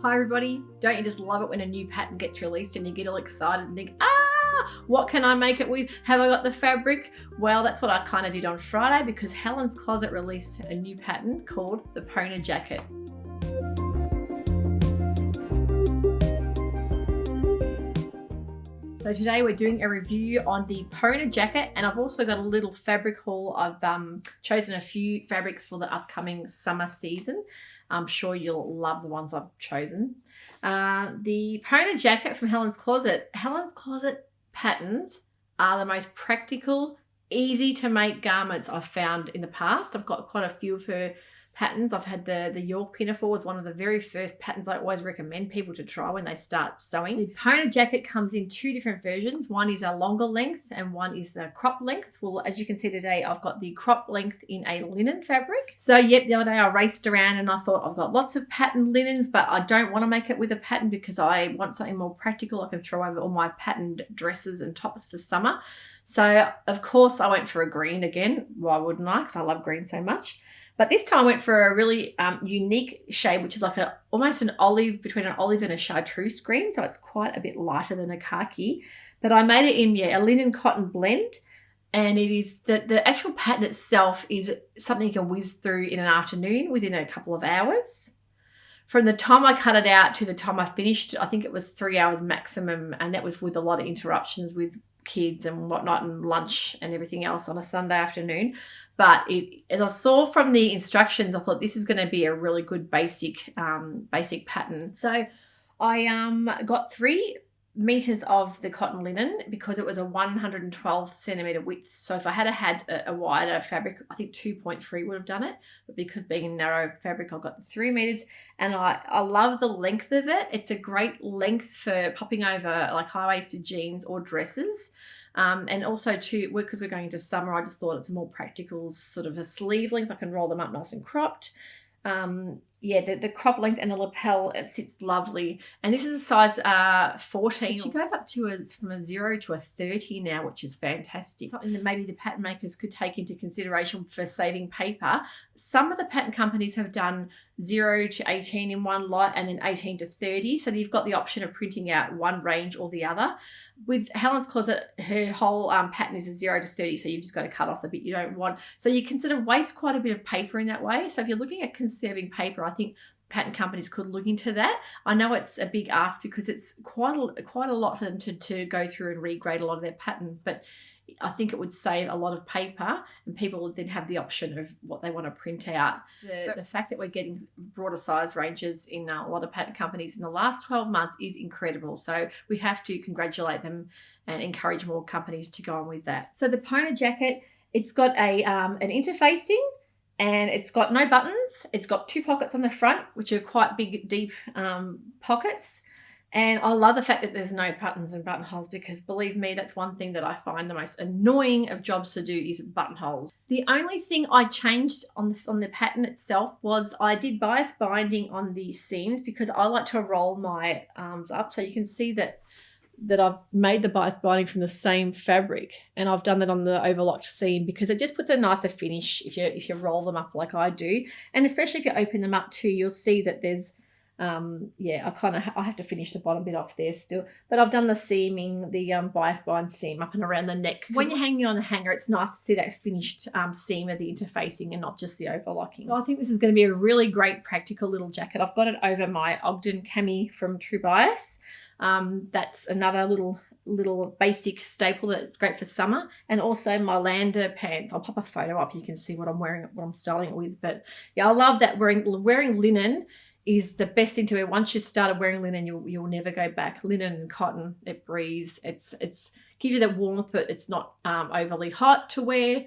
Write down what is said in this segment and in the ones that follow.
Hi everybody, don't you just love it when a new pattern gets released and you get all excited and think, what can I make it with? Have I got the fabric? Well, that's what I kind of did on Friday because Helen's Closet released a new pattern called the Pona Jacket. So today we're doing a review on the Pona Jacket, and I've also got a little fabric haul. I've chosen a few fabrics for the upcoming summer season. I'm sure you'll love the ones I've chosen. The Pona Jacket from Helen's Closet. Helen's Closet patterns are the most practical, easy to make garments I've found in the past. I've got quite a few of her patterns. I've had the York Pinafore was one of the very first patterns I always recommend people to try when they start sewing. The Pona Jacket comes in two different versions. One is a longer length and one is the crop length. Well, as you can see today, I've got the crop length in a linen fabric. So yep, the other day I raced around and I thought I've got lots of patterned linens, but I don't want to make it with a pattern because I want something more practical I can throw over all my patterned dresses and tops for summer. So of course I went for a green again. Why wouldn't I? Because I love green so much. But this time I went for a really unique shade, which is like almost an olive, between an olive and a chartreuse green. So it's quite a bit lighter than a khaki. But I made it in a linen cotton blend. And it is the actual pattern itself is something you can whiz through in an afternoon within a couple of hours. From the time I cut it out to the time I finished, I think it was 3 hours maximum. And that was with a lot of interruptions with kids and whatnot and lunch and everything else on a Sunday afternoon. But as I saw from the instructions, I thought this is going to be a really good basic pattern. So I got 3 meters of the cotton linen because it was a 112 centimeter width. So if I had a wider fabric, I think 2.3 would have done it. But because being a narrow fabric, I got the 3 meters, and I love the length of it. It's a great length for popping over like high-waisted jeans or dresses. And also too, because we're going into summer, I just thought it's a more practical sort of a sleeve length. I can roll them up nice and cropped. The crop length and the lapel, it sits lovely. And this is a size 14. She goes up to from a 0 to a 30 now, which is fantastic. Something that maybe the pattern makers could take into consideration for saving paper. Some of the pattern companies have done 0 to 18 in one lot and then 18 to 30. So you've got the option of printing out one range or the other. With Helen's Closet, her whole pattern is a 0 to 30. So you've just got to cut off the bit you don't want. So you can sort of waste quite a bit of paper in that way. So if you're looking at conserving paper, I think pattern companies could look into that. I know it's a big ask because it's quite a lot for them to go through and regrade a lot of their patterns, but I think it would save a lot of paper and people would then have the option of what they want to print out. The fact that we're getting broader size ranges in a lot of pattern companies in the last 12 months is incredible. So we have to congratulate them and encourage more companies to go on with that. So the Pona Jacket, it's got an interfacing, and it's got no buttons. It's got 2 pockets on the front, which are quite big, deep pockets. And I love the fact that there's no buttons and buttonholes because, believe me, that's one thing that I find the most annoying of jobs to do is buttonholes. The only thing I changed on the pattern itself was I did bias binding on the seams because I like to roll my arms up. So you can see that I've made the bias binding from the same fabric, and I've done that on the overlocked seam because it just puts a nicer finish if you roll them up like I do. And especially if you open them up too, you'll see that there's I have to finish the bottom bit off there still, but I've done the seaming, the bias bind seam up and around the neck. When you're hanging on the hanger, it's nice to see that finished seam of the interfacing and not just the overlocking. So I think this is going to be a really great practical little jacket. I've got it over my Ogden Cami from True Bias. That's another little basic staple that's great for summer, and also my Lander pants. I'll pop a photo up. You can see what I'm wearing, what I'm styling it with. But yeah, I love that wearing linen is the best thing to wear. Once you started wearing linen, you'll never go back. Linen and cotton, it breathes. It's gives you that warmth, but it's not overly hot to wear.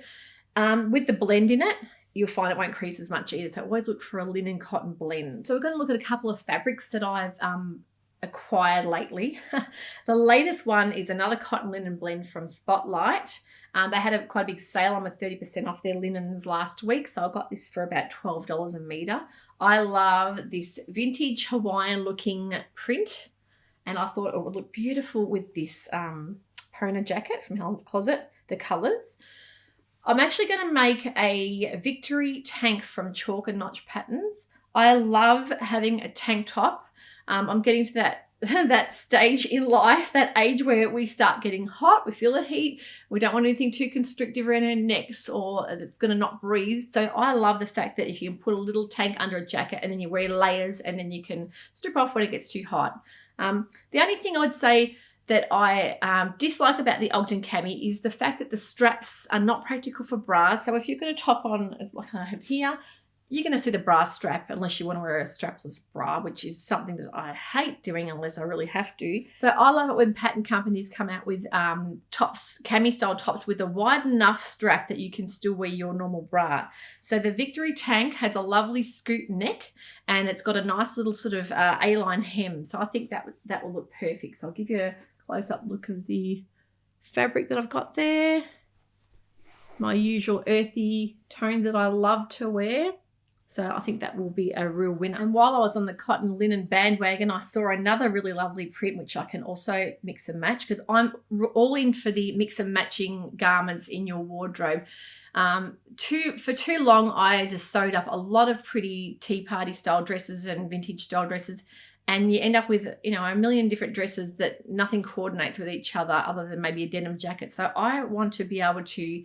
With the blend in it, you'll find it won't crease as much either. So always look for a linen cotton blend. So we're going to look at a couple of fabrics that I've acquired lately. The latest one is another cotton linen blend from Spotlight. They had quite a big sale on with 30% off their linens last week, so I got this for about $12 a metre. I love this vintage Hawaiian looking print, and I thought it would look beautiful with this Pona Jacket from Helen's Closet, the colours. I'm actually going to make a Victory tank from Chalk and Notch Patterns. I love having a tank top I'm getting to that that stage in life, that age where we start getting hot, we feel the heat, we don't want anything too constrictive around our necks or it's going to not breathe. So I love the fact that if you can put a little tank under a jacket and then you wear layers and then you can strip off when it gets too hot. The only thing I would say that I dislike about the Ogden Cami is the fact that the straps are not practical for bras. So if you're going to top on, as like I have here, you're going to see the bra strap unless you want to wear a strapless bra, which is something that I hate doing unless I really have to. So I love it when pattern companies come out with tops, cami style tops with a wide enough strap that you can still wear your normal bra. So the Victory Tank has a lovely scoop neck and it's got a nice little sort of A-line hem. So I think that will look perfect. So I'll give you a close-up look of the fabric that I've got there. My usual earthy tones that I love to wear. So I think that will be a real winner. And while I was on the cotton linen bandwagon, I saw another really lovely print, which I can also mix and match because I'm all in for the mix and matching garments in your wardrobe. For too long, I just sewed up a lot of pretty tea party style dresses and vintage style dresses. And you end up with, a million different dresses that nothing coordinates with each other than maybe a denim jacket. So I want to be able to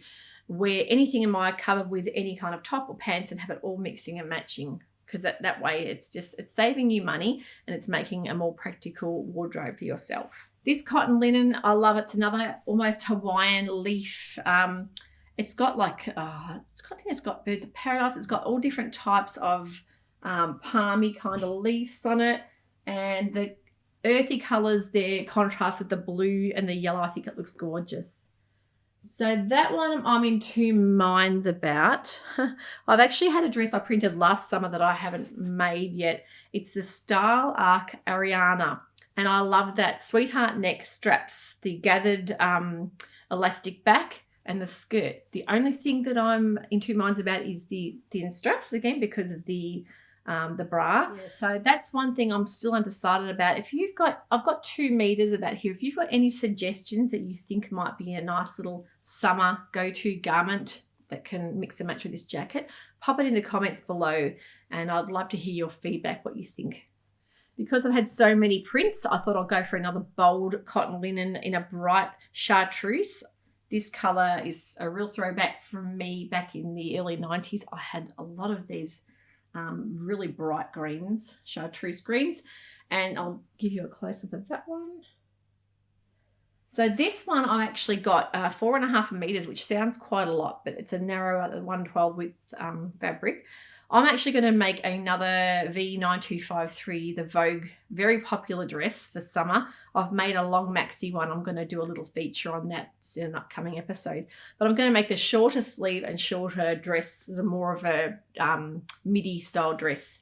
wear anything in my cupboard with any kind of top or pants and have it all mixing and matching because that way it's saving you money and it's making a more practical wardrobe for yourself. This cotton linen, I love it. It's another almost Hawaiian leaf. It's got it's got birds of paradise. It's got all different types of palmy kind of leaves on it. And the earthy colours there contrast with the blue and the yellow. I think it looks gorgeous. So that one I'm in two minds about. I've actually had a dress I printed last summer that I haven't made yet. It's the Style Arc Arianna. And I love that sweetheart neck straps, the gathered elastic back and the skirt. The only thing that I'm in two minds about is the thin straps, again, because of the bra. Yeah, so that's one thing I'm still undecided about. I've got 2 meters of that here. If you've got any suggestions that you think might be a nice little summer go-to garment that can mix and match with this jacket, pop it in the comments below and I'd love to hear your feedback, what you think. Because I've had so many prints, I thought I'll go for another bold cotton linen in a bright chartreuse. This colour is a real throwback from me back in the early 90s. I had a lot of these really bright greens, chartreuse greens, and I'll give you a close-up of that one. So this one I actually got 4.5 meters, which sounds quite a lot, but it's a narrow 112 width fabric. I'm actually going to make another V9253, the Vogue, very popular dress for summer. I've made a long maxi one. I'm going to do a little feature on that in an upcoming episode. But I'm going to make the shorter sleeve and shorter dress, more of a midi style dress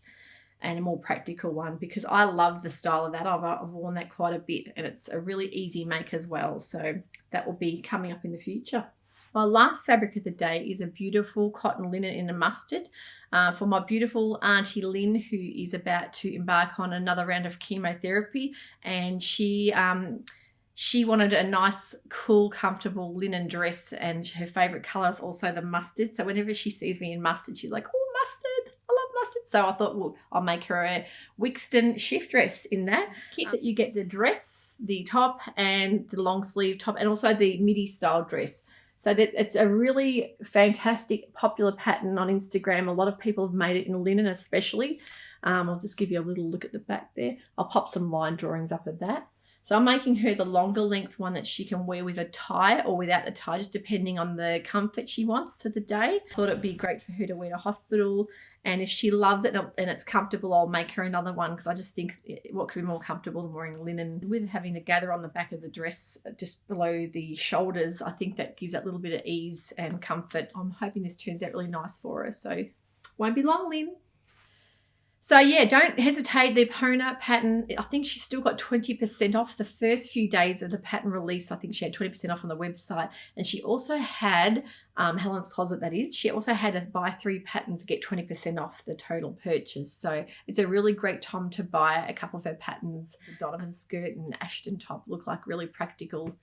and a more practical one because I love the style of that. I've worn that quite a bit and it's a really easy make as well. So that will be coming up in the future. My last fabric of the day is a beautiful cotton linen in a mustard for my beautiful Auntie Lynn, who is about to embark on another round of chemotherapy. And she wanted a nice, cool, comfortable linen dress, and her favourite colour is also the mustard. So whenever she sees me in mustard, she's like, oh, mustard. I love mustard. So I thought, well, I'll make her a Wiksten shift dress in that kit that you get the dress, the top and the long sleeve top, and also the midi style dress. So that it's a really fantastic, popular pattern on Instagram. A lot of people have made it in linen especially. I'll just give you a little look at the back there. I'll pop some line drawings up of that. So I'm making her the longer length one that she can wear with a tie or without the tie, just depending on the comfort she wants for the day. I thought it'd be great for her to wear to hospital. And if she loves it and it's comfortable, I'll make her another one because I just think what could be more comfortable than wearing linen. With having the gather on the back of the dress just below the shoulders, I think that gives that little bit of ease and comfort. I'm hoping this turns out really nice for her. So won't be long, Lynn. So yeah, don't hesitate. The Pona pattern, I think she's still got 20% off the first few days of the pattern release. I think she had 20% off on the website. And she also had, Helen's Closet that is, she also had a buy 3 patterns get 20% off the total purchase. So it's a really great time to buy a couple of her patterns. The Donovan skirt and Ashton top look like really practical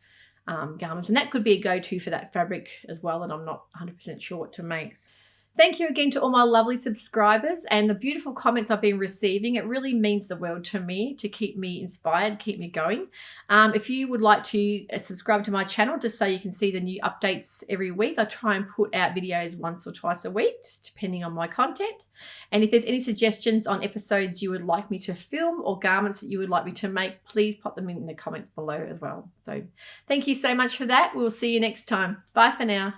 garments. And that could be a go-to for that fabric as well, and I'm not 100% sure what to make. Thank you again to all my lovely subscribers and the beautiful comments I've been receiving. It really means the world to me to keep me inspired, keep me going. If you would like to subscribe to my channel just so you can see the new updates every week, I try and put out videos once or twice a week, just depending on my content. And if there's any suggestions on episodes you would like me to film or garments that you would like me to make, please pop them in the comments below as well. So thank you so much for that. We'll see you next time. Bye for now.